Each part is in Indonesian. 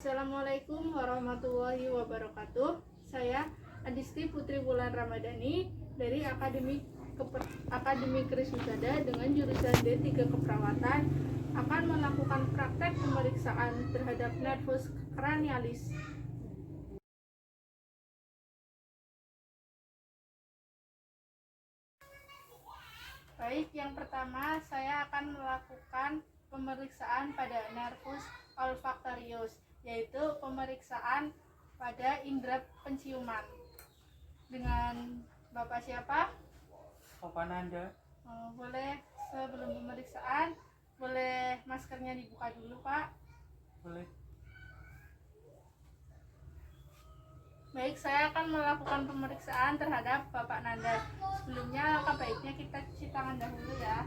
Assalamualaikum warahmatullahi wabarakatuh. Saya Adisti Putri Wulan Ramadhani dari Akademi Kriswisada dengan jurusan D3 Keperawatan akan melakukan praktek pemeriksaan terhadap nervus cranialis. Baik, yang pertama saya akan melakukan pemeriksaan pada nervus olfactorius, yaitu pemeriksaan pada indera penciuman. Dengan Bapak siapa? Bapak Nanda. Boleh sebelum pemeriksaan, boleh maskernya dibuka dulu, Pak? Boleh. Baik, saya akan melakukan pemeriksaan terhadap Bapak Nanda. Sebelumnya, alangkah baiknya kita cuci tangan dahulu ya.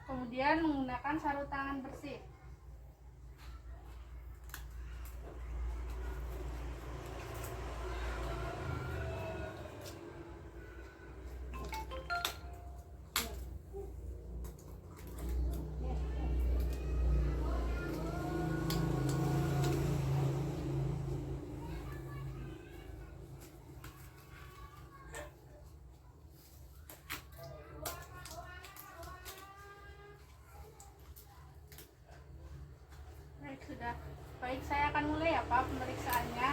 Kemudian menggunakan sarung tangan bersih. Sudah. Baik, saya akan mulai ya Pak pemeriksaannya.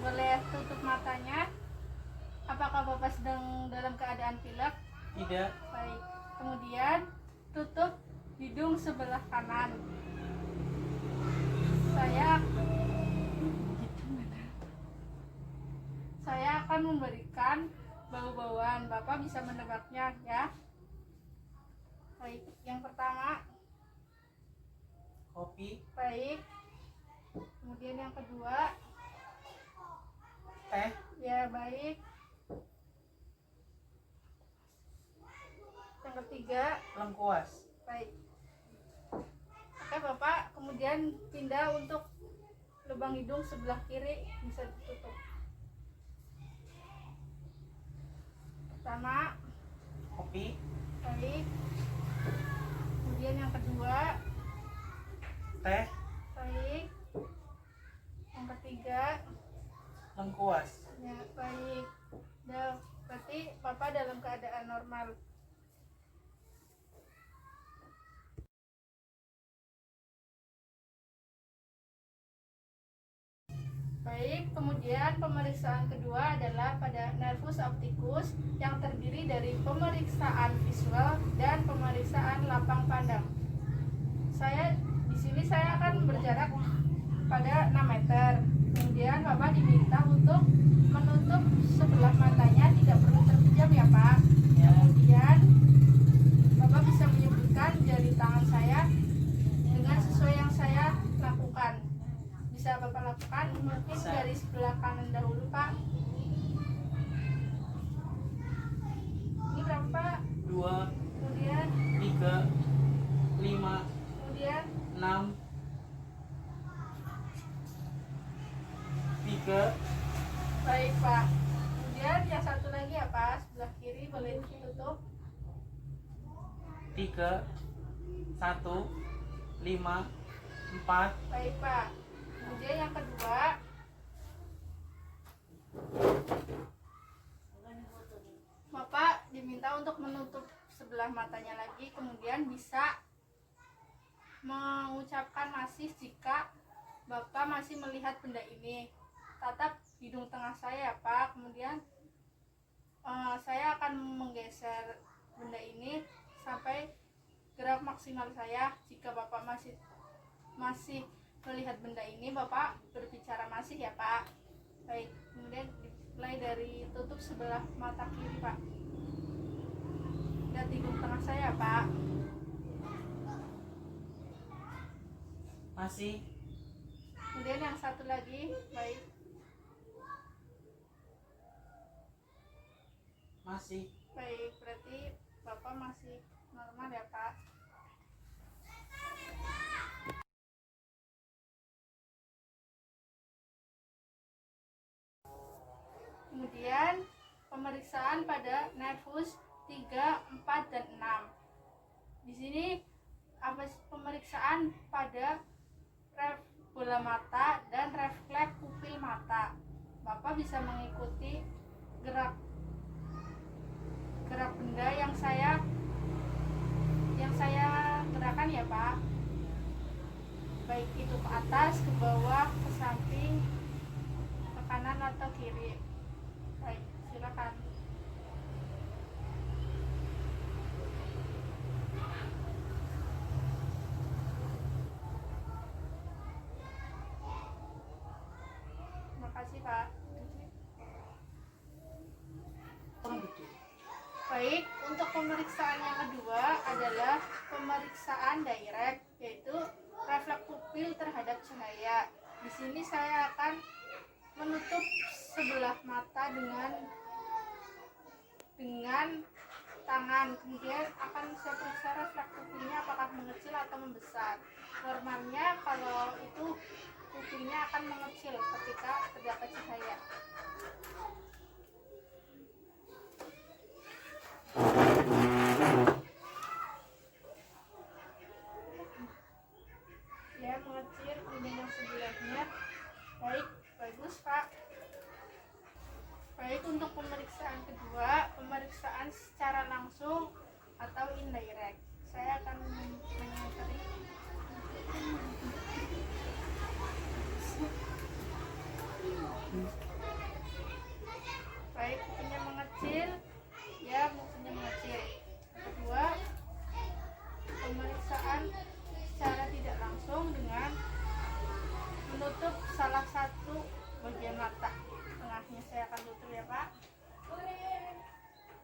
Boleh tutup matanya. Apakah Bapak sedang dalam keadaan pilek? Tidak. Baik. Kemudian tutup hidung sebelah kanan. Saya akan memberikan bau-bauan. Bapak bisa menebaknya ya. Baik, yang pertama Kopi. baik. Kemudian yang kedua Teh. ya, baik. Yang ketiga Lengkuas. baik. Oke Bapak, kemudian pindah untuk lubang hidung sebelah kiri, bisa ditutup. Pertama Kopi. baik. Kemudian yang kedua Teh. baik. Yang ketiga Lengkuas. ya, baik. Berarti Bapak dalam keadaan normal. Baik, kemudian pemeriksaan kedua adalah pada nervus opticus yang terdiri dari pemeriksaan visual dan pemeriksaan lapang pandang. Di sini saya akan berjarak pada 6 meter. Kemudian Bapak diminta untuk menutup sebelah matanya, tidak perlu terpejam ya Pak. Kemudian Bapak bisa menyebutkan jari tangan saya dengan sesuai yang saya lakukan. Bisa Bapak lakukan mungkin dari sebelah kanan dahulu Pak. Ini berapa Pak? 2, Kemudian 3, 5, kemudian 6, 3. baik Pak. Kemudian yang satu lagi ya Pak, sebelah kiri boleh ditutup. 3, 1, 5, 4. Baik Pak. Kemudian yang kedua Bapak diminta untuk menutup sebelah matanya lagi, kemudian bisa mengucapkan masih jika Bapak masih melihat benda ini. Tatap hidung tengah saya ya Pak. Kemudian saya akan menggeser benda ini sampai gerak maksimal saya. Jika Bapak masih melihat benda ini, Bapak berbicara masih ya Pak. Baik, kemudian mulai dari tutup sebelah mata kiri Pak. Lihat hidung tengah saya Pak. Masih. Kemudian yang satu lagi, baik. Masih. Baik, berarti Bapak masih normal ya Pak. pemeriksaan pada nervus 3, 4, dan 6. Di sini pemeriksaan pada ref bola mata dan refleks pupil mata. Bapak bisa mengikuti gerak benda yang saya gerakan ya Pak, baik itu ke atas, ke bawah, ke samping, ke kanan atau kiri. Baik, silakan. Terima kasih Pak. Baik, untuk pemeriksaan yang kedua adalah pemeriksaan direct, yaitu refleks pupil terhadap cahaya. Di sini saya akan menutup sebelah mata dengan tangan, kemudian akan saya periksa refleks pupilnya apakah mengecil atau membesar. Normalnya kalau itu pupilnya akan mengecil ketika terdapat cahaya. Ya, mengecil, kemudian yang sebelahnya. Baik, bagus Pak. Baik, untuk pemeriksaan kedua, pemeriksaan secara langsung atau indirect. Saya akan mengajari. Baik, pupilnya mengecil. Ya, pupilnya mengecil. Kedua, pemeriksaan secara tidak langsung dengan menutup salah satu bagian mata. Tengahnya saya akan tutup ya Pak.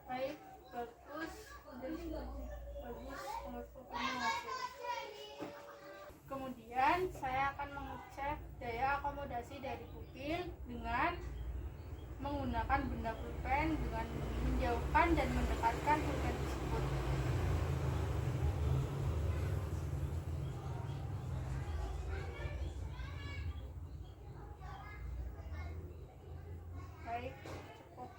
Baik, bagus. Kemudian saya akan mengecek daya akomodasi dari pupil dengan menggunakan benda pulpen dengan menjauhkan dan mendekatkan pulpen tersebut. Baik, cukup.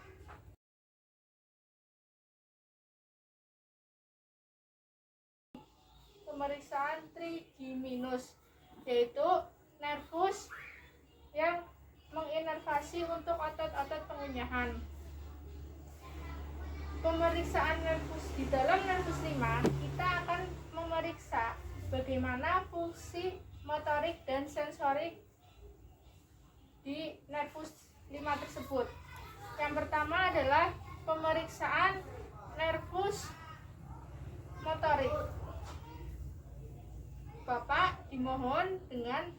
Pemeriksaan 3G-, yaitu nervus yang menginervasi untuk otot-otot pengunyahan. Pemeriksaan nervus di dalam nervus 5, kita akan memeriksa bagaimana fungsi motorik dan sensorik di nervus 5 tersebut. Yang pertama adalah pemeriksaan nervus motorik. Bapak dimohon dengan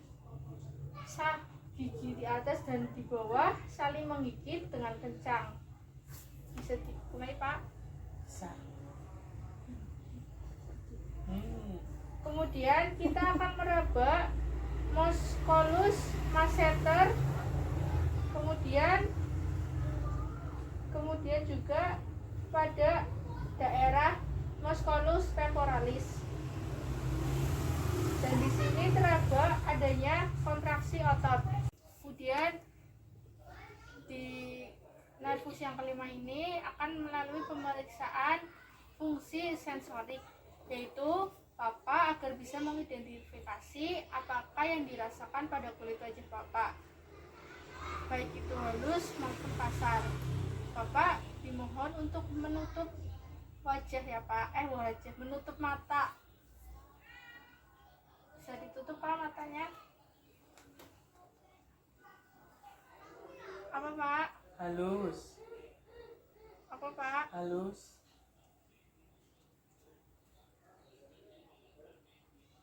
gigi di atas dan di bawah saling menggigit dengan kencang. Bisa dimulai Pak. Kemudian kita akan meraba musculus masseter, kemudian juga pada daerah musculus temporalis. Dan di sini teraba adanya kontraksi otot. Kemudian di nervus yang kelima ini akan melalui pemeriksaan fungsi sensorik, yaitu Bapak agar bisa mengidentifikasi apakah yang dirasakan pada kulit wajah Bapak, baik itu halus maupun kasar. Bapak dimohon untuk menutup wajah ya Pak, menutup mata. Bisa ditutup Pak matanya. Apa Pak? Halus. Apa Pak? Halus.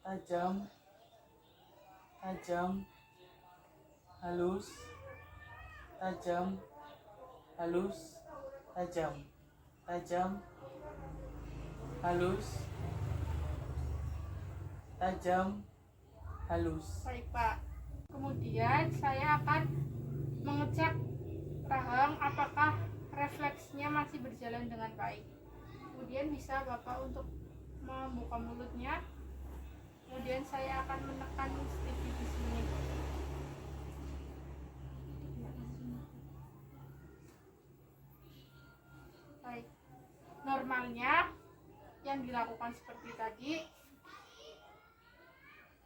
Tajam. Tajam. Halus. Tajam. Halus. Tajam. Tajam. Halus. Tajam. Halus. Baik Pak. Kemudian saya akan mengecek rahang apakah refleksnya masih berjalan dengan baik. Kemudian bisa Bapak untuk membuka mulutnya. Kemudian saya akan menekan sedikit di sini. yang dilakukan seperti tadi,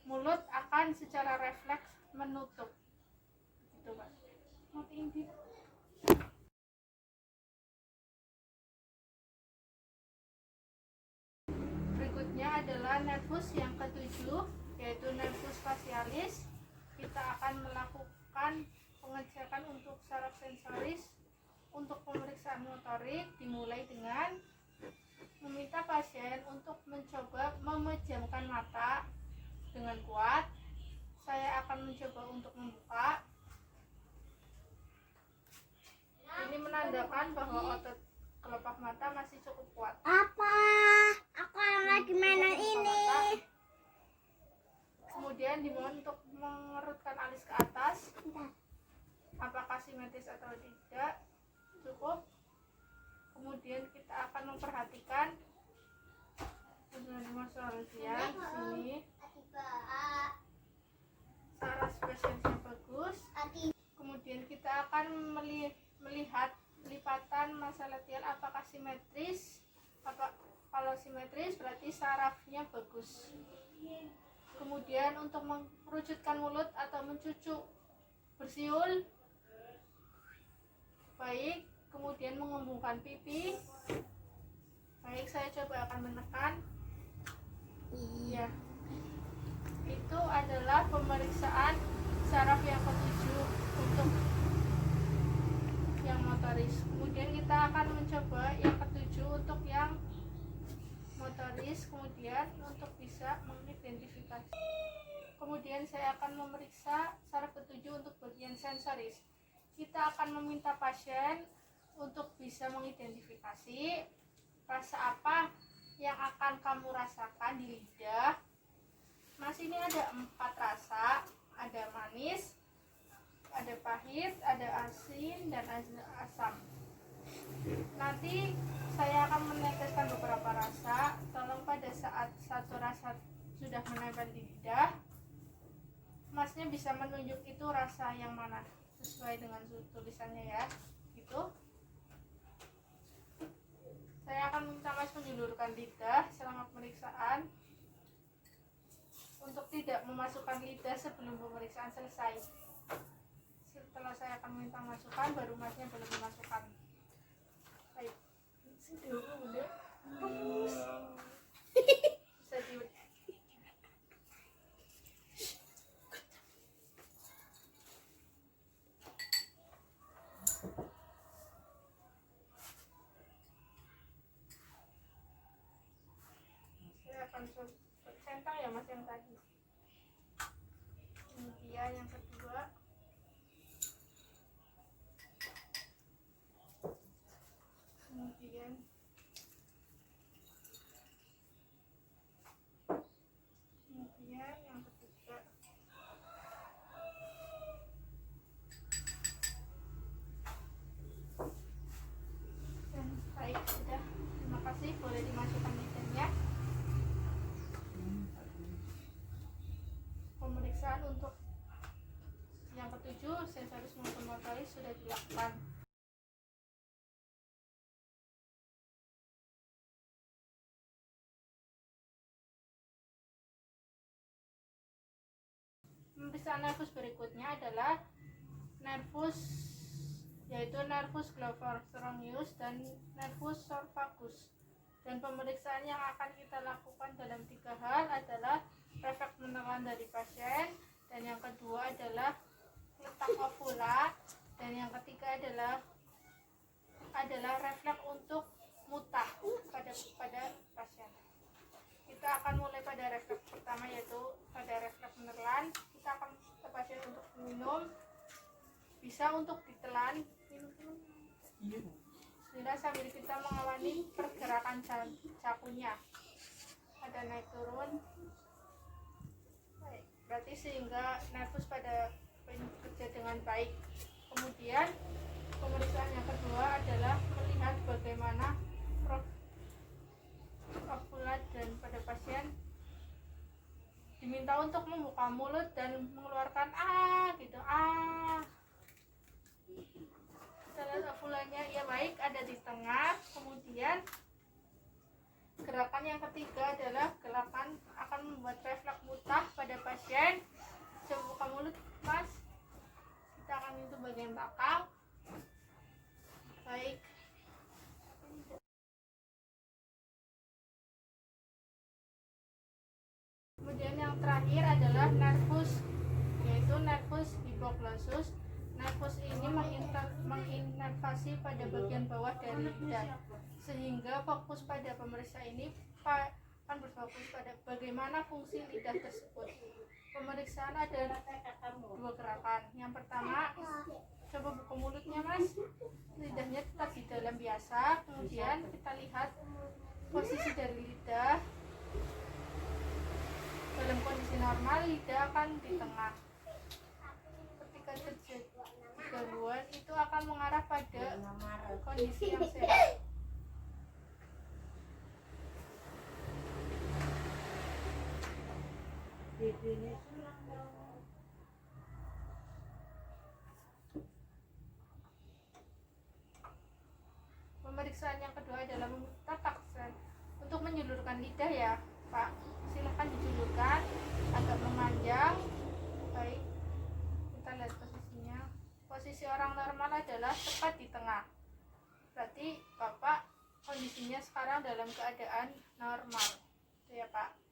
mulut akan secara refleks menutup. Gitu, Mas. Matiin di. Berikutnya adalah nervus yang ketujuh, yaitu nervus facialis. Kita akan melakukan pengecekan untuk saraf sensoris. Untuk pemeriksaan motorik dimulai dengan meminta pasien untuk mencoba memejamkan mata dengan kuat. Saya akan mencoba untuk membuka. Ini menandakan bahwa otot kelopak mata masih cukup kuat. Apa? Aku yang lagi mainan ini. Kemudian dimohon untuk mengerutkan alis ke atas. Apakah simetris atau tidak? Cukup. Kemudian kita akan memperhatikan sini saraf spesiesnya bagus. Kemudian kita akan melihat lipatan massa lateral apakah simetris. Kalau simetris berarti sarafnya bagus. Kemudian untuk mengerucutkan mulut atau mencucu bersiul baik. Kemudian mengembungkan pipi baik. Saya coba akan menekan. Ya, itu adalah pemeriksaan saraf yang ketujuh untuk yang motoris. Kemudian kita akan mencoba yang ketujuh untuk yang motoris, kemudian untuk bisa mengidentifikasi. Kemudian saya akan memeriksa saraf ketujuh untuk bagian sensoris. Kita akan meminta pasien untuk bisa mengidentifikasi rasa apa yang akan kamu rasakan di lidah. Mas, ini ada 4 rasa, ada manis, ada pahit, ada asin, dan ada asam. Nanti saya akan meneteskan beberapa rasa. Tolong pada saat satu rasa sudah menempel di lidah, Masnya bisa menunjuk itu rasa yang mana sesuai dengan tulisannya ya. Gitu. Saya akan minta Mas menjulurkan lidah selama pemeriksaan untuk tidak memasukkan lidah sebelum pemeriksaan selesai. Setelah saya akan minta masukan, baru Masnya boleh memasukkan. Baik. Bisa di centang ya Mas yang tadi. Kemudian yang kedua, kemudian yang ketiga, dan baik sudah. Terima kasih, boleh dimasukkan lidahnya. Pemeriksaan untuk yang ketujuh, sensoris maupun motoris sudah dilakukan. Pemeriksaan nervus berikutnya adalah nervus, yaitu nervus glomerulus dan nervus survacus. Dan pemeriksaan yang akan kita lakukan dalam 3 hal adalah refleks menelan dari pasien, dan yang kedua adalah letak ovula, dan yang ketiga adalah refleks untuk muntah pada pasien. Kita akan mulai pada refleks pertama, yaitu pada refleks menelan. Kita akan minta pasien untuk minum, bisa untuk ditelan. Bismillah, sambil kita mengawali pergerakan cakunya. Ada naik turun. Baik, berarti sehingga nervus pada bekerja dengan baik. Kemudian pemeriksaan yang kedua adalah melihat bagaimana ovula, dan pada pasien diminta untuk membuka mulut dan mengeluarkan gitu. Kita lihat ovulanya, ya baik, ada di tengah. Kemudian Gerakan yang ketiga adalah gerakan akan membuat refleks muntah pada pasien. Coba buka mulut, Mas. Kita akan menyentuh bagian belakang. Baik. Kemudian yang terakhir adalah nervus, yaitu nervus hypoglossus. Nervus ini menginervasi pada bagian bawah dari lidah, sehingga fokus pada pemeriksa ini akan berfokus pada bagaimana fungsi lidah tersebut. Pemeriksaan ada dua gerakan. Yang pertama, coba buka mulutnya, Mas. Lidahnya tetap di dalam biasa. Kemudian kita lihat posisi dari lidah. Dalam kondisi normal, lidah akan di tengah. Ketika terjadi gangguan, itu akan mengarah pada kondisi yang sehat. Pemeriksaan yang kedua adalah tatak sen. Untuk menjulurkan lidah ya, Pak. Silahkan dijulurkan agak memanjang. Baik, kita lihat posisinya. Posisi orang normal adalah tepat di tengah. Berarti Bapak kondisinya sekarang dalam keadaan normal. Itu ya, Pak.